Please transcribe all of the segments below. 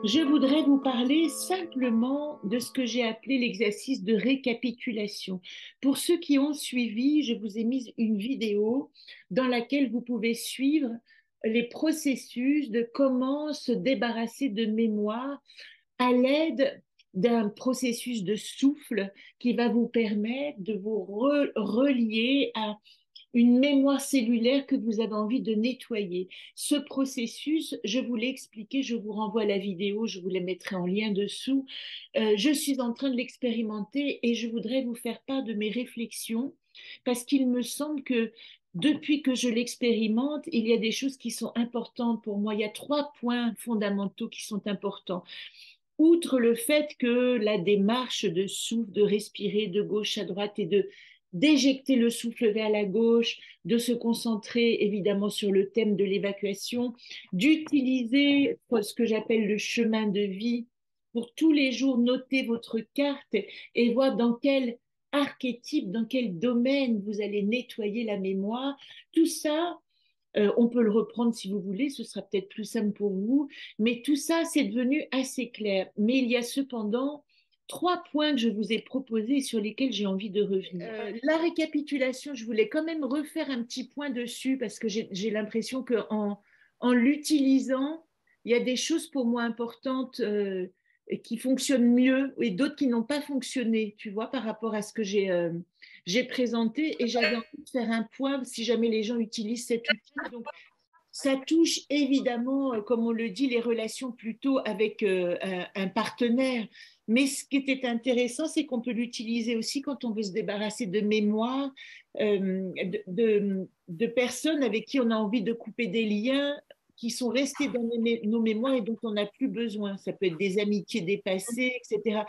Je voudrais vous parler simplement de ce que j'ai appelé l'exercice de récapitulation. Pour ceux qui ont suivi, je vous ai mis une vidéo dans laquelle vous pouvez suivre les processus de comment se débarrasser de mémoire à l'aide d'un processus de souffle qui va vous permettre de vous relier à une mémoire cellulaire que vous avez envie de nettoyer. Ce processus, je vous l'ai expliqué, je vous renvoie à la vidéo, je vous les mettrai en lien dessous. Je suis en train de l'expérimenter et je voudrais vous faire part de mes réflexions parce qu'il me semble que depuis que je l'expérimente, il y a des choses qui sont importantes pour moi. Il y a trois points fondamentaux qui sont importants. Outre le fait que la démarche de souffle, de respirer de gauche à droite et de d'éjecter le souffle vers la gauche, de se concentrer évidemment sur le thème de l'évacuation, d'utiliser ce que j'appelle le chemin de vie pour tous les jours noter votre carte et voir dans quel archétype, dans quel domaine vous allez nettoyer la mémoire. Tout ça, on peut le reprendre si vous voulez, ce sera peut-être plus simple pour vous, mais tout ça, c'est devenu assez clair. Mais il y a cependant trois points que je vous ai proposés et sur lesquels j'ai envie de revenir. La récapitulation, je voulais quand même refaire un petit point dessus parce que j'ai l'impression qu'en en l'utilisant, il y a des choses pour moi importantes qui fonctionnent mieux et d'autres qui n'ont pas fonctionné, tu vois, par rapport à ce que j'ai présenté. Et j'avais envie de faire un point si jamais les gens utilisent cet outil. Donc, ça touche évidemment, comme on le dit, les relations plutôt avec un partenaire. Mais ce qui était intéressant, c'est qu'on peut l'utiliser aussi quand on veut se débarrasser de mémoire, de personnes avec qui on a envie de couper des liens qui sont restés dans nos mémoires et dont on n'a plus besoin. Ça peut être des amitiés dépassées, etc.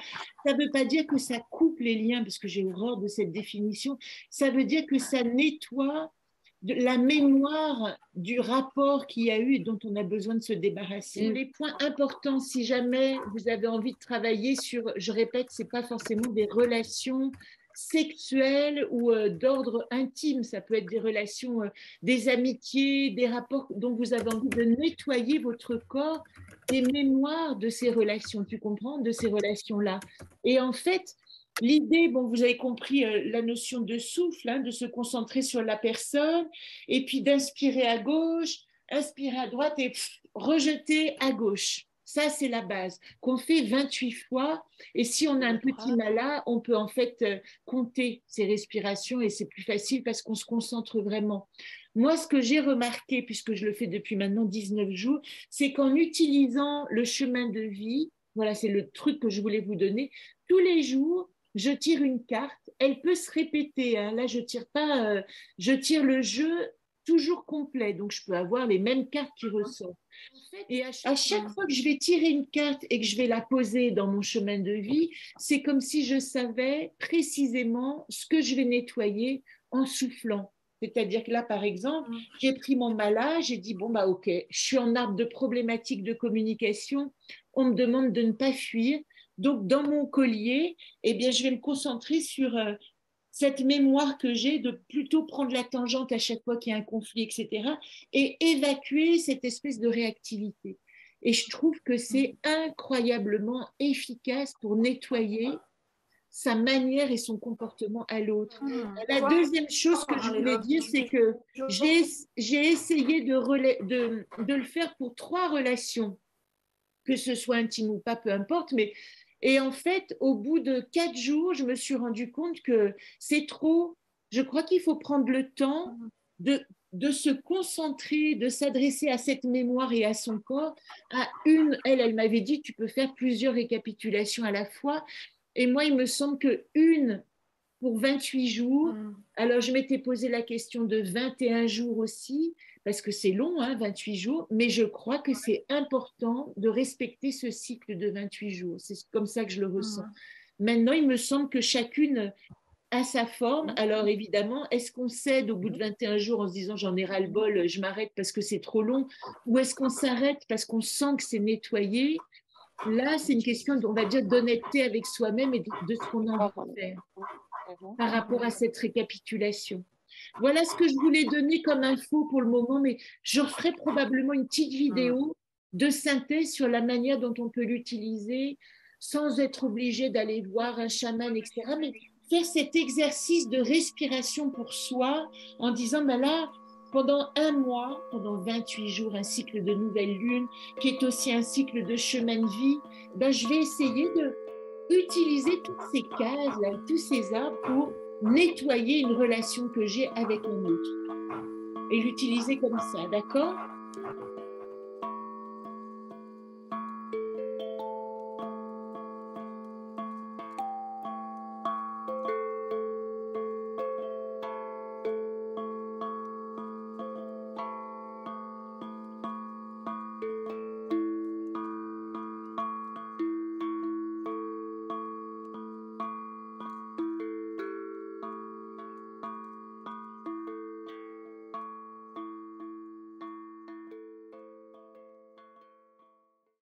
Ça ne veut pas dire que ça coupe les liens, parce que j'ai horreur de cette définition. Ça veut dire que ça nettoie de la mémoire du rapport qu'il y a eu et dont on a besoin de se débarrasser. Les points importants, si jamais vous avez envie de travailler sur, je répète, c'est pas forcément des relations sexuelles ou d'ordre intime, ça peut être des relations, des amitiés, des rapports dont vous avez envie de nettoyer votre corps des mémoires de ces relations, tu comprends, de ces relations-là. Et en fait, l'idée, bon, vous avez compris la notion de souffle, hein, de se concentrer sur la personne, et puis d'inspirer à gauche, inspirer à droite et rejeter à gauche. Ça, c'est la base, qu'on fait 28 fois. Et si on a un petit mala, on peut en fait compter ses respirations et c'est plus facile parce qu'on se concentre vraiment. Moi, ce que j'ai remarqué, puisque je le fais depuis maintenant 19 jours, c'est qu'en utilisant le chemin de vie, voilà, c'est le truc que je voulais vous donner, tous les jours, je tire une carte, elle peut se répéter, hein. Là, je tire pas, je tire le jeu toujours complet, donc je peux avoir les mêmes cartes qui ressortent. Et à chaque fois que je vais tirer une carte et que je vais la poser dans mon chemin de vie, c'est comme si je savais précisément ce que je vais nettoyer en soufflant. C'est-à-dire que là, par exemple, j'ai pris mon mala, j'ai dit, bon, bah, ok, je suis en arbre de problématiques de communication, on me demande de ne pas fuir. Donc, dans mon collier, eh bien, je vais me concentrer sur cette mémoire que j'ai de plutôt prendre la tangente à chaque fois qu'il y a un conflit, etc., et évacuer cette espèce de réactivité. Et je trouve que c'est incroyablement efficace pour nettoyer sa manière et son comportement à l'autre. La deuxième chose que je voulais dire, c'est que j'ai essayé de le faire pour trois relations, que ce soit intime ou pas, peu importe, mais et en fait, au bout de 4 jours, je me suis rendu compte que c'est trop. Je crois qu'il faut prendre le temps de se concentrer, de s'adresser à cette mémoire et à son corps. À elle m'avait dit, tu peux faire plusieurs récapitulations à la fois. Et moi, il me semble que une pour 28 jours. Alors, je m'étais posé la question de 21 jours aussi, parce que c'est long, hein, 28 jours, mais je crois que c'est important de respecter ce cycle de 28 jours. C'est comme ça que je le ressens. Maintenant, il me semble que chacune a sa forme. Alors, évidemment, est-ce qu'on cède au bout de 21 jours en se disant j'en ai ras-le-bol, je m'arrête parce que c'est trop long, ou est-ce qu'on s'arrête parce qu'on sent que c'est nettoyé? Là, c'est une question, on va dire, d'honnêteté avec soi-même et de ce qu'on a envie de faire par rapport à cette récapitulation. Voilà ce que je voulais donner comme info pour le moment, mais je ferai probablement une petite vidéo de synthèse sur la manière dont on peut l'utiliser sans être obligé d'aller voir un chaman, etc. Mais faire cet exercice de respiration pour soi en disant, ben là, pendant un mois, pendant 28 jours, un cycle de nouvelle lune, qui est aussi un cycle de chemin de vie, ben je vais essayer de utiliser toutes ces cases, là, tous ces arbres pour nettoyer une relation que j'ai avec un autre et l'utiliser comme ça, d'accord?